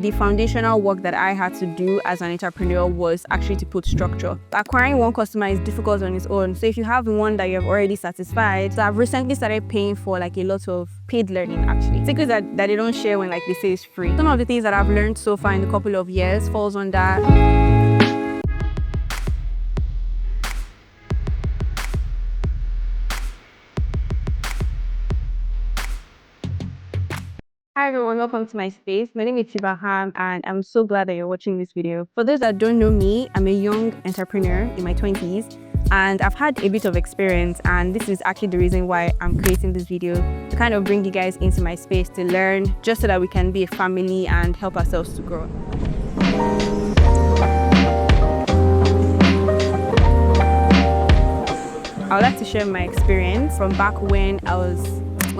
the foundational work that I had to do as an entrepreneur was actually to put structure. Acquiring one customer is difficult on its own. So if you have one that you have already satisfied, so I've recently started paying for like a lot of paid learning actually. Secrets that they don't share when like they say it's free. Some of the things that I've learned so far in a couple of years falls on that. Hi everyone, welcome to my space. My name is Sheba and I'm so glad that you're watching this video. For those that don't know me, I'm a young entrepreneur in my 20s and I've had a bit of experience, and this is actually the reason why I'm creating this video, to kind of bring you guys into my space to learn, just so that we can be a family and help ourselves to grow. I would like to share my experience from back when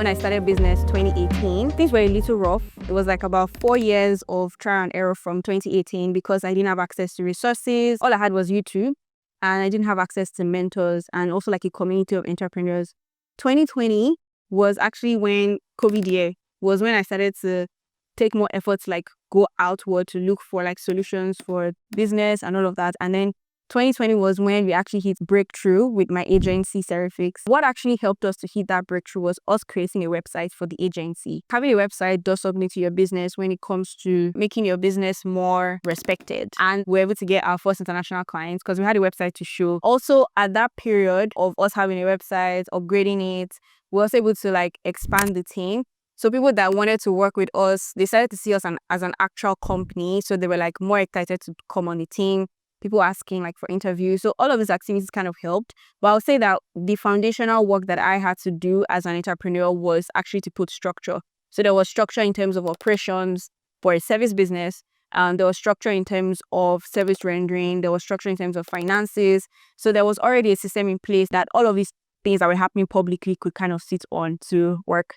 I started business 2018. Things were a little rough. It was like about 4 years of trial and error from 2018 because I didn't have access to resources. All I had was YouTube, and I didn't have access to mentors and also like a community of entrepreneurs. 2020 was actually when COVID year was when I started to take more efforts, like go outward to look for like solutions for business and all of that. And then 2020 was when we actually hit breakthrough with my agency, Serifix. What actually helped us to hit that breakthrough was us creating a website for the agency. Having a website does something to your business when it comes to making your business more respected. And we're able to get our first international clients because we had a website to show. Also, at that period of us having a website, upgrading it, we were also able to like expand the team. So people that wanted to work with us, they started to see us as an actual company. So they were like more excited to come on the team. People asking like for interviews. So all of these activities kind of helped. But I'll say that the foundational work that I had to do as an entrepreneur was actually to put structure. So there was structure in terms of operations for a service business. There was structure in terms of service rendering. There was structure in terms of finances. So there was already a system in place that all of these things that were happening publicly could kind of sit on to work.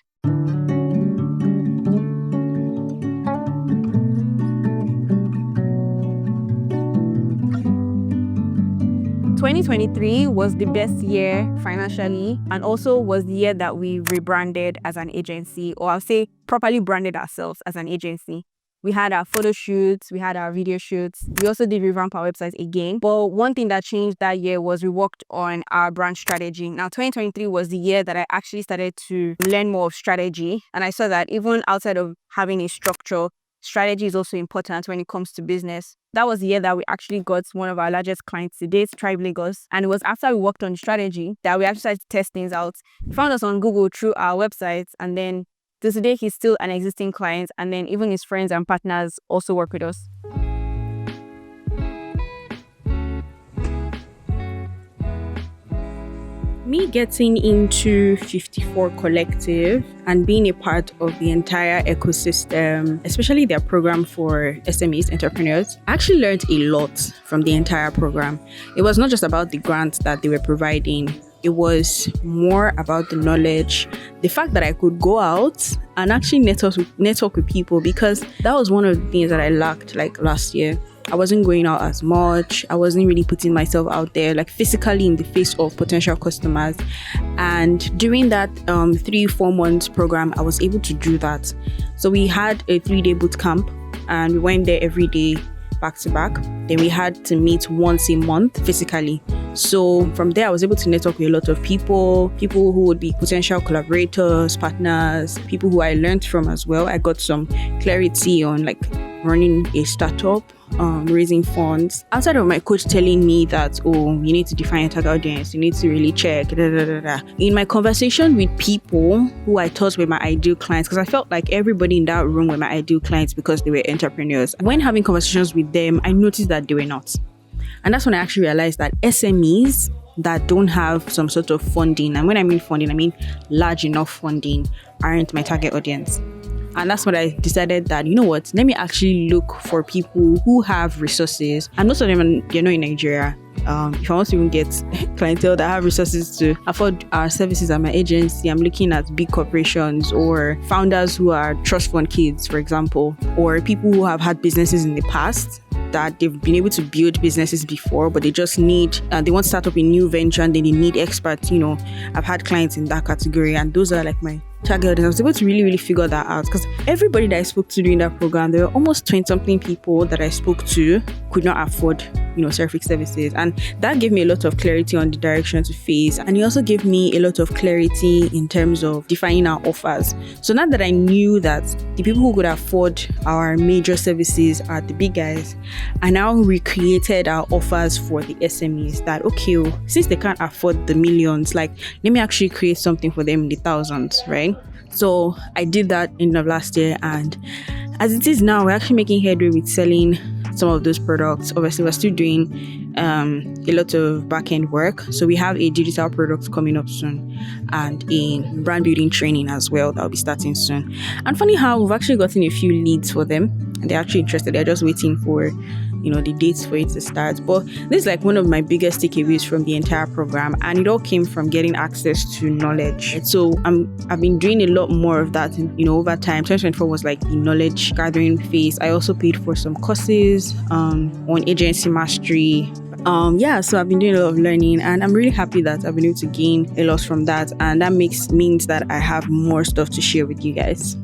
2023 was the best year financially, and also was the year that we rebranded as an agency, or I'll say properly branded ourselves as an agency. We had our photo shoots, we had our video shoots. We also did revamp our website again. But one thing that changed that year was we worked on our brand strategy. Now, 2023 was the year that I actually started to learn more of strategy. And I saw that even outside of having a structure, strategy is also important when it comes to business. That was the year that we actually got one of our largest clients to date, Tribe Lagos. And it was after we worked on strategy that we actually started to test things out. He found us on Google through our website, and then to today, he's still an existing client, and then even his friends and partners also work with us. Me getting into 54 Collective and being a part of the entire ecosystem, especially their program for SMEs, entrepreneurs, I actually learned a lot from the entire program. It was not just about the grants that they were providing. It was more about the knowledge, the fact that I could go out and actually network with people, because that was one of the things that I lacked like last year. I wasn't going out as much. I wasn't really putting myself out there like physically in the face of potential customers. And during that 3-4 months program, I was able to do that. So we had a 3-day boot camp and we went there every day, back to back. Then we had to meet once a month physically. So from there, I was able to network with a lot of people who would be potential collaborators, partners, people who I learned from as well. I got some clarity on like running a startup, raising funds. Outside of my coach telling me that, oh, you need to define your target audience, you need to really check, in my conversation with people who I thought were my ideal clients, because I felt like everybody in that room were my ideal clients because they were entrepreneurs. When having conversations with them, I noticed that they were not. And that's when I actually realized that SMEs that don't have some sort of funding, and when I mean funding, I mean large enough funding, aren't my target audience. And that's when I decided that, you know what, let me actually look for people who have resources. And most of them, they're not in Nigeria. If I want to even get clientele that have resources to afford our services at my agency, I'm looking at big corporations or founders who are trust fund kids, for example, or people who have had businesses in the past that they've been able to build businesses before, but they just need, they want to start up a new venture and then they need experts. You know, I've had clients in that category, and those are like my target, I was able to really, really figure that out because everybody that I spoke to during that program, there were almost 20 something people that I spoke to could not afford, Seraphic services. And that gave me a lot of clarity on the direction to face. And it also gave me a lot of clarity in terms of defining our offers. So now that I knew that the people who could afford our major services are the big guys, I now recreated our offers for the SMEs that, okay, since they can't afford the millions, like, let me actually create something for them in the thousands, right? So I did that in the last year, and as it is now, we're actually making headway with selling some of those products. Obviously, we're still doing a lot of back-end work. So we have a digital product coming up soon and a brand building training as well that will be starting soon. And funny how we've actually gotten a few leads for them, and they're actually interested. They're just waiting for the dates for it to start. But this is like one of my biggest takeaways from the entire program, and it all came from getting access to knowledge. So I've been doing a lot more of that, over time. 2024 was like the knowledge gathering phase. I also paid for some courses on agency mastery. So I've been doing a lot of learning, and I'm really happy that I've been able to gain a lot from that, and that means that I have more stuff to share with you guys.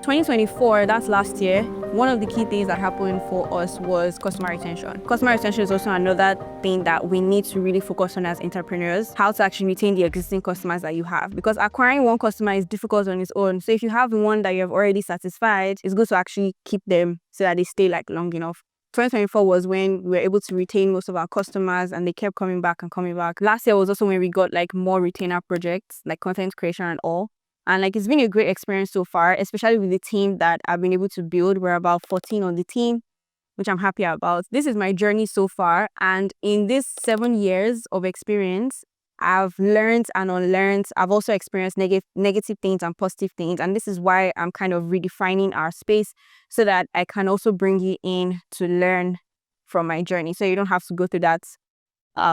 2024, that's last year, one of the key things that happened for us was customer retention. Customer retention is also another thing that we need to really focus on as entrepreneurs, how to actually retain the existing customers that you have. Because acquiring one customer is difficult on its own. So if you have one that you have already satisfied, it's good to actually keep them so that they stay long enough. 2024 was when we were able to retain most of our customers, and they kept coming back and coming back. Last year was also when we got more retainer projects, like content creation and all. And it's been a great experience so far, especially with the team that I've been able to build. We're about 14 on the team, which I'm happy about. This is my journey so far. And in these 7 years of experience, I've learned and unlearned. I've also experienced negative things and positive things. And this is why I'm kind of redefining our space so that I can also bring you in to learn from my journey. So you don't have to go through that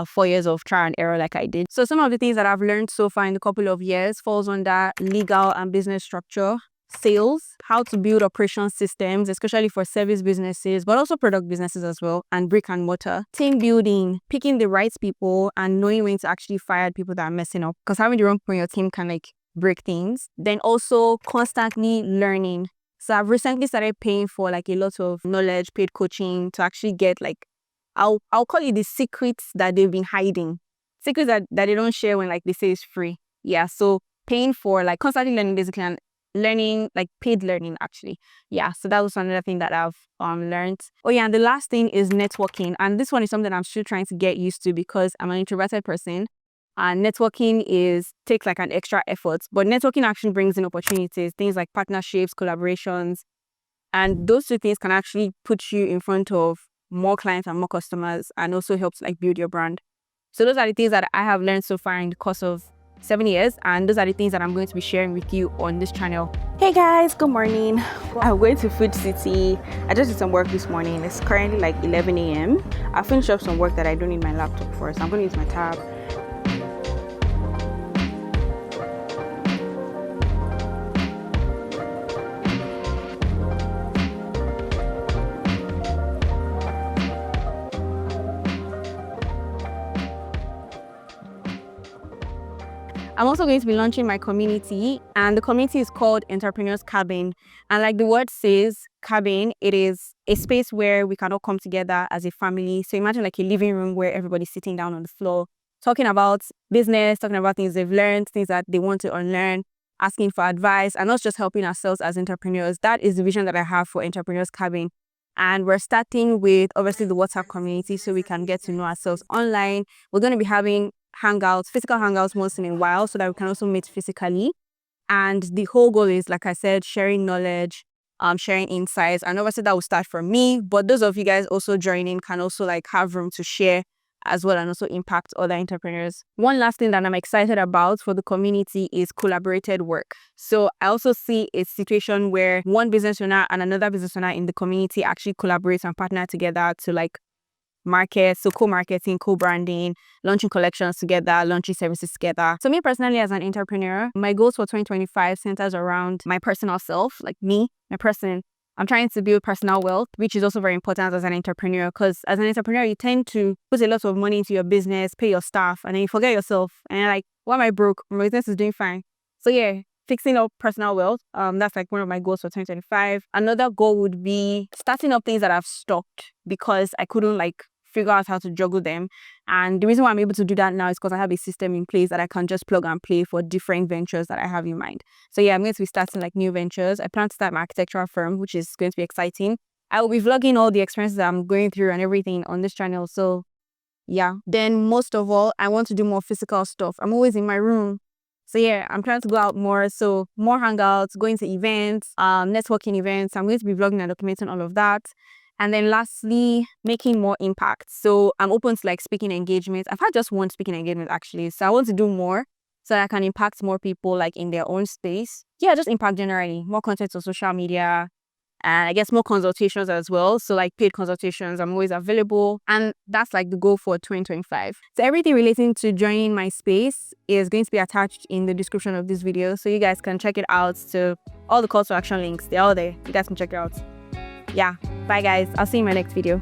4 years of trial and error like I did. So some of the things that I've learned so far in the couple of years falls under legal and business structure, sales, how to build operation systems, especially for service businesses, but also product businesses as well, and brick and mortar, team building, picking the right people, and knowing when to actually fire people that are messing up, because having the wrong people on your team can break things. Then also constantly learning. So I've recently started paying for a lot of knowledge, paid coaching to actually get I'll call it the secrets that they've been hiding. Secrets that they don't share when they say it's free. Yeah, so paying for constantly learning basically, and learning paid learning actually. Yeah, so that was another thing that I've learned. Oh yeah, and the last thing is networking. And this one is something I'm still trying to get used to because I'm an introverted person. And networking takes an extra effort. But networking actually brings in opportunities, things like partnerships, collaborations. And those two things can actually put you in front of more clients and more customers, and also helps build your brand. So those are the things that I have learned so far in the course of 7 years, and those are the things that I'm going to be sharing with you on this channel. Hey guys, good morning. I'm going to Food City. I just did some work this morning. It's currently 11 a.m. I finished up some work that I don't need my laptop for, so I'm going to use my tab. I'm also going to be launching my community, and the community is called Entrepreneurs Cabin. And like the word says, cabin, it is a space where we can all come together as a family. So imagine a living room where everybody's sitting down on the floor, talking about business, talking about things they've learned, things that they want to unlearn, asking for advice, and not just helping ourselves as entrepreneurs. That is the vision that I have for Entrepreneurs Cabin. And we're starting with obviously the WhatsApp community so we can get to know ourselves online. We're going to be having physical hangouts once in a while so that we can also meet physically. And the whole goal is, like I said, sharing knowledge, sharing insights. And obviously that will start from me, but those of you guys also joining can also have room to share as well and also impact other entrepreneurs. One last thing that I'm excited about for the community is collaborated work. So I also see a situation where one business owner and another business owner in the community actually collaborate and partner together to market, so co-marketing, co-branding, launching collections together, launching services together. So me personally as an entrepreneur, my goals for 2025 centers around my personal self, me, my person, I'm trying to build personal wealth, which is also very important as an entrepreneur, because as an entrepreneur, you tend to put a lot of money into your business, pay your staff, and then you forget yourself. And you're like, why am I broke? My business is doing fine. So yeah, fixing up personal wealth. That's like one of my goals for 2025. Another goal would be starting up things that I've stopped because I couldn't like figure out how to juggle them. And the reason why I'm able to do that now is because I have a system in place that I can just plug and play for different ventures that I have in mind. So yeah, I'm going to be starting like new ventures. I plan to start my architectural firm, which is going to be exciting. I will be vlogging all the experiences that I'm going through and everything on this channel. So yeah, then most of all, I want to do more physical stuff. I'm always in my room. So yeah, I'm trying to go out more. So more hangouts, going to events, networking events. I'm going to be vlogging and documenting all of that. And then lastly, making more impact. So I'm open to like speaking engagements. I've had just one speaking engagement actually. So I want to do more so that I can impact more people like in their own space. Yeah, just impact generally. More content on social media. And I guess more consultations as well. So like paid consultations, I'm always available. And that's like the goal for 2025. So everything relating to joining my space is going to be attached in the description of this video. So you guys can check it out. So all the call to action links, they're all there. You guys can check it out. Yeah. Bye guys. I'll see you in my next video.